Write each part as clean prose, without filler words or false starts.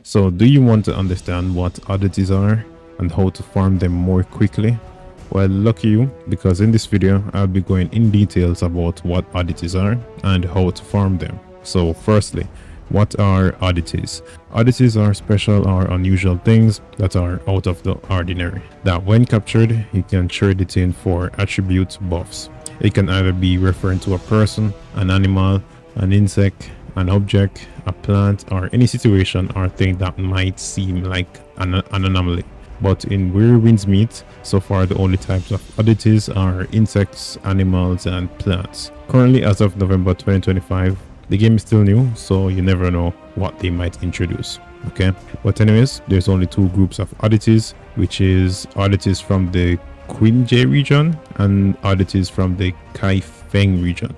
So do you want to understand what oddities are and how to farm them more quickly? Well, lucky you, because in this video I'll be going in details about what oddities are and how to farm them. So firstly, what are oddities? Oddities are special or unusual things that are out of the ordinary, that when captured you can trade it in for attribute buffs. It can either be referring to a person, an animal, an insect, an object, a plant, or any situation or thing that might seem like an anomaly. But in Weary Winds Meet, so far the only types of oddities are insects, animals, and plants. Currently, as of November 2025, the game is still new, so you never know what they might introduce. Okay, but anyways, there's only two groups of oddities, which is oddities from the qinghe region and oddities from the kaifeng region.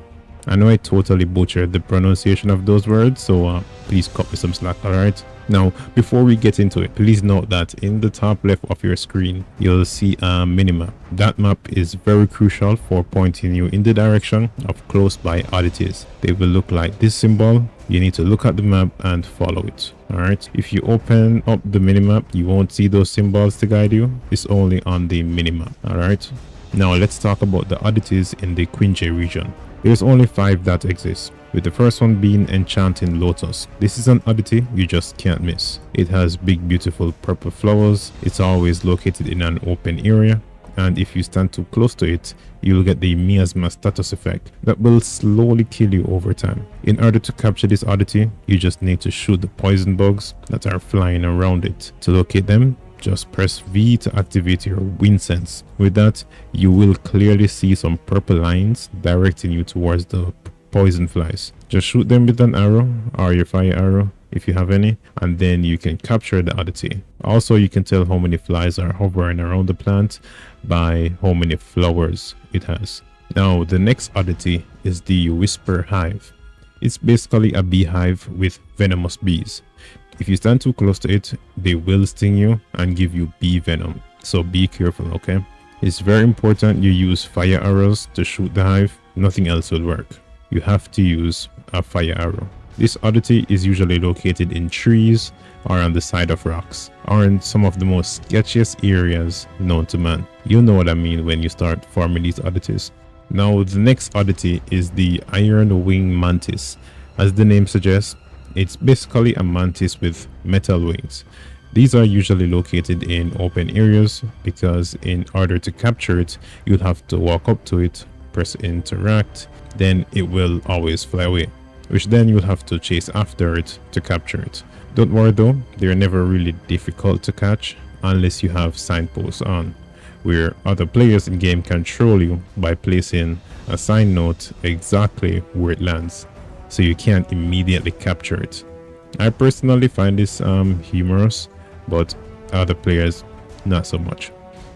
I know I totally butchered the pronunciation of those words, so please cut me some slack, alright? Now, before we get into it, please note that in the top left of your screen, you'll see a minimap. That map is very crucial for pointing you in the direction of close by oddities. They will look like this symbol. You need to look at the map and follow it. Alright, if you open up the minimap, you won't see those symbols to guide you. It's only on the minimap. Alright, now let's talk about the oddities in the qinghe region. There's only 5 that exist, with the first one being Enchanting Lotus. This is an oddity you just can't miss. It has big beautiful purple flowers, it's always located in an open area, and if you stand too close to it, you'll get the miasma status effect that will slowly kill you over time. In order to capture this oddity, you just need to shoot the poison bugs that are flying around it. To locate them, just press V to activate your wind sense. With that, you will clearly see some purple lines directing you towards the poison flies. Just shoot them with an arrow or your fire arrow if you have any, and then you can capture the oddity. Also, you can tell how many flies are hovering around the plant by how many flowers it has. Now, the next oddity is the whisper hive. It's basically a beehive with venomous bees. If you stand too close to it, they will sting you and give you bee venom. So be careful, okay? It's very important you use fire arrows to shoot the hive. Nothing else will work. You have to use a fire arrow. This oddity is usually located in trees or on the side of rocks, or in some of the most sketchiest areas known to man. You'll know what I mean when you start farming these oddities. Now, the next oddity is the Ironwing mantis. As the name suggests, it's basically a mantis with metal wings. These are usually located in open areas because in order to capture it, you'll have to walk up to it, press interact, then it will always fly away, which then you'll have to chase after it to capture it. Don't worry though, they're never really difficult to catch unless you have signposts on, where other players in game can troll you by placing a sign note exactly where it lands, so you can't immediately capture it. I personally find this humorous, but other players not so much.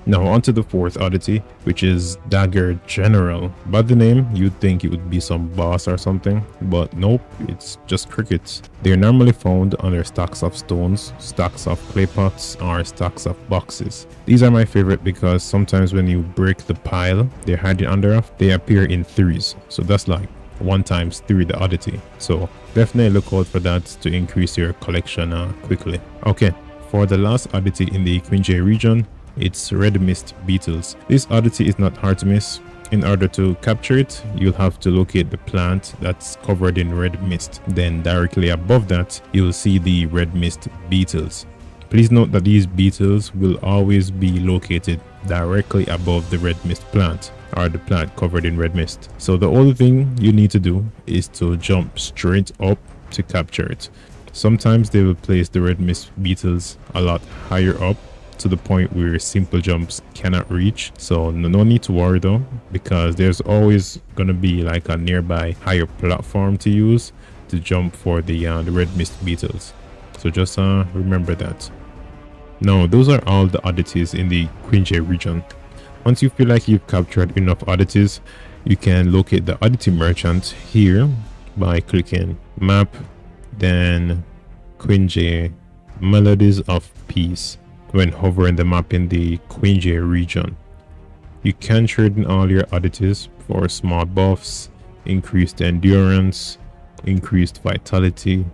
Now onto the fourth oddity, which is Dagger General. By the name, you'd think it would be some boss or something, but nope, it's just crickets. They're normally found under stacks of stones, stacks of clay pots, or stacks of boxes. These are my favorite because sometimes when you break the pile they're hiding under, they appear in threes, so that's like 1 times 3 the oddity. So definitely look out for that to increase your collection quickly. Okay, for the last oddity in the qinghe region, it's Redmist Beetles. This oddity is not hard to miss. In order to capture it, you'll have to locate the plant that's covered in red mist. Then directly above that, you'll see the Redmist Beetles. Please note that these beetles will always be located directly above the red mist plant, or the plant covered in red mist. So the only thing you need to do is to jump straight up to capture it. Sometimes they will place the red mist beetles a lot higher up, to the point where simple jumps cannot reach. So no need to worry though, because there's always gonna be like a nearby higher platform to use to jump for the red mist beetles. So just remember that. Now those are all the oddities in the qinghe region. Once you feel like you've captured enough oddities, you can locate the oddity merchant here by clicking map, then qinghe melodies of peace. When hovering the map in the qinghe region, you can trade in all your oddities for small buffs, increased endurance, increased vitality,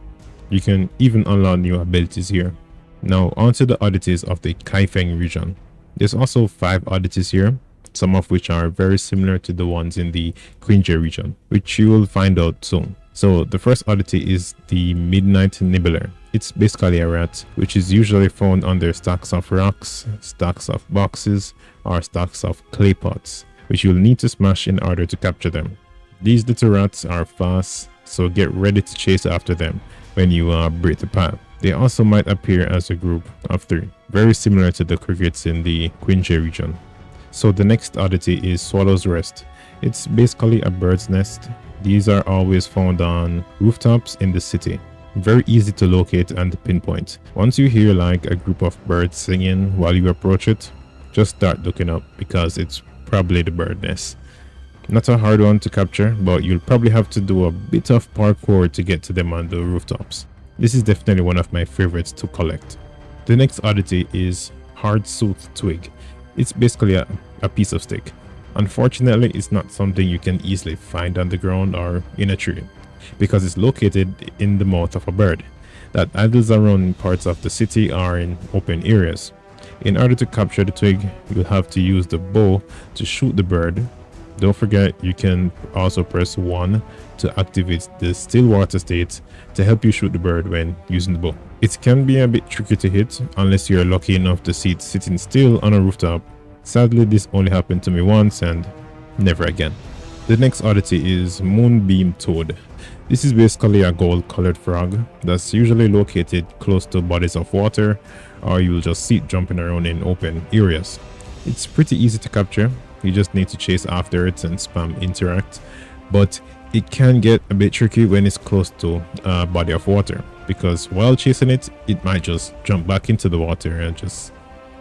You can even unlock new abilities here. Now onto the oddities of the Kaifeng region. There's also 5 oddities here, some of which are very similar to the ones in the qinghe region, which you will find out soon. So the first oddity is the midnight nibbler. It's basically a rat, which is usually found under stacks of rocks, stacks of boxes, or stacks of clay pots, which you'll need to smash in order to capture them. These little rats are fast, so get ready to chase after them when you break the path. They also might appear as a group of 3, very similar to the crickets in the qinghe region. So the next oddity is swallow's rest. It's basically a bird's nest. These are always found on rooftops in the city. Very easy to locate and pinpoint. Once you hear like a group of birds singing while you approach it, just start looking up because it's probably the bird nest. Not a hard one to capture, but you'll probably have to do a bit of parkour to get to them on the rooftops. This is definitely one of my favorites to collect. The next oddity is heartsoothe twig. It's basically a piece of stick. Unfortunately, it's not something you can easily find on the ground or in a tree, because it's located in the mouth of a bird that idles around in parts of the city or in open areas. In order to capture the twig, you'll have to use the bow to shoot the bird. Don't forget, you can also press 1 to activate the still water state to help you shoot the bird when using the bow. It can be a bit tricky to hit unless you're lucky enough to see it sitting still on a rooftop. Sadly, this only happened to me once and never again. The next oddity is moonbeam toad. This is basically a gold colored frog that's usually located close to bodies of water, or you'll just see it jumping around in open areas. It's pretty easy to capture. You just need to chase after it and spam interact, but it can get a bit tricky when it's close to a body of water, because while chasing it, it might just jump back into the water and just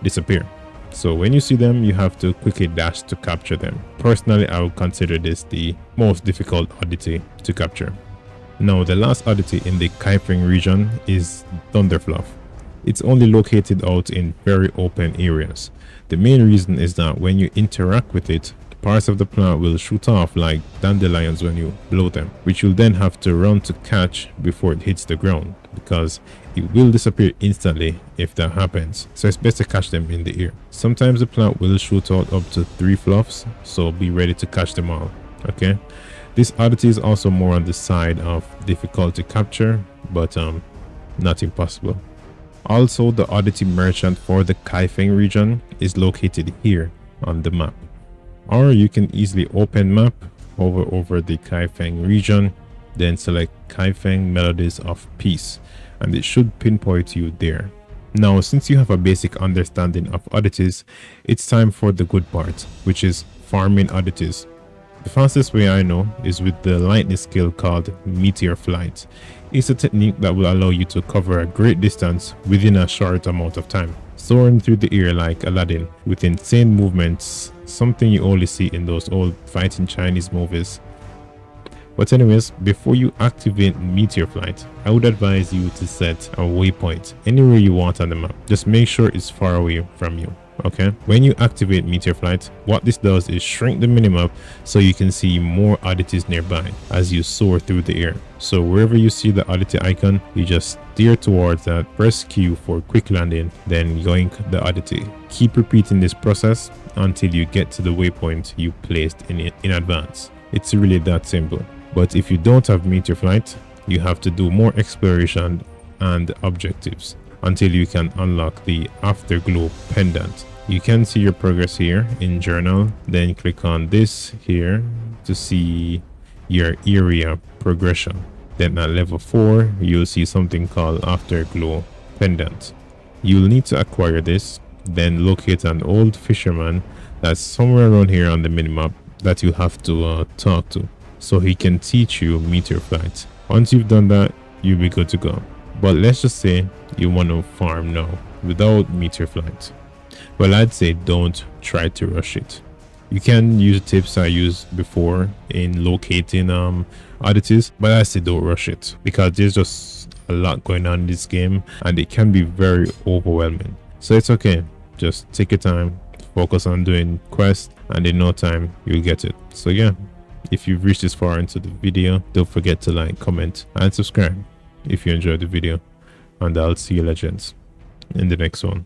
disappear. So when you see them, you have to quickly dash to capture them. Personally, I would consider this the most difficult oddity to capture. Now the last oddity in the kaifeng region is thunderfluff. It's only located out in very open areas. The main reason is that when you interact with it, parts of the plant will shoot off like dandelions when you blow them, which you'll then have to run to catch before it hits the ground, because it will disappear instantly if that happens. So it's best to catch them in the air. Sometimes the plant will shoot out up to 3 fluffs, so be ready to catch them all. Okay, this oddity is also more on the side of difficult to capture, but not impossible. Also, the oddity merchant for the kaifeng region is located here on the map. Or you can easily open map, hover over the kaifeng region, then select kaifeng melodies of peace, and it should pinpoint you there. Now, since you have a basic understanding of oddities, it's time for the good part, which is farming oddities. The fastest way I know is with the lightning skill called meteor flight. It's a technique that will allow you to cover a great distance within a short amount of time, soaring through the air like Aladdin with insane movements, something you only see in those old fighting Chinese movies. But anyways, before you activate meteor flight, I would advise you to set a waypoint anywhere you want on the map. Just make sure it's far away from you. Okay, when you activate meteor flight, what this does is shrink the minimap so you can see more oddities nearby as you soar through the air. So wherever you see the oddity icon, you just steer towards that, press Q for quick landing, then yoink the oddity. Keep repeating this process until you get to the waypoint you placed in advance. It's really that simple. But if you don't have meteor flight, you have to do more exploration and objectives until you can unlock the afterglow pendant. You can see your progress here in journal, then click on this here to see your area progression. Then at level 4, you'll see something called afterglow pendant. You'll need to acquire this, then locate an old fisherman that's somewhere around here on the minimap that you have to talk to, so he can teach you meteor flight. Once you've done that, you'll be good to go. But let's just say you want to farm now without meteor flight. Well, I'd say don't try to rush it. You can use tips I used before in locating oddities, but I say don't rush it because there's just a lot going on in this game and it can be very overwhelming. So it's okay, just take your time, focus on doing quests, and in no time you'll get it. So yeah, if you've reached this far into the video, don't forget to like, comment, and subscribe. if you enjoyed the video, and I'll see you legends in the next one.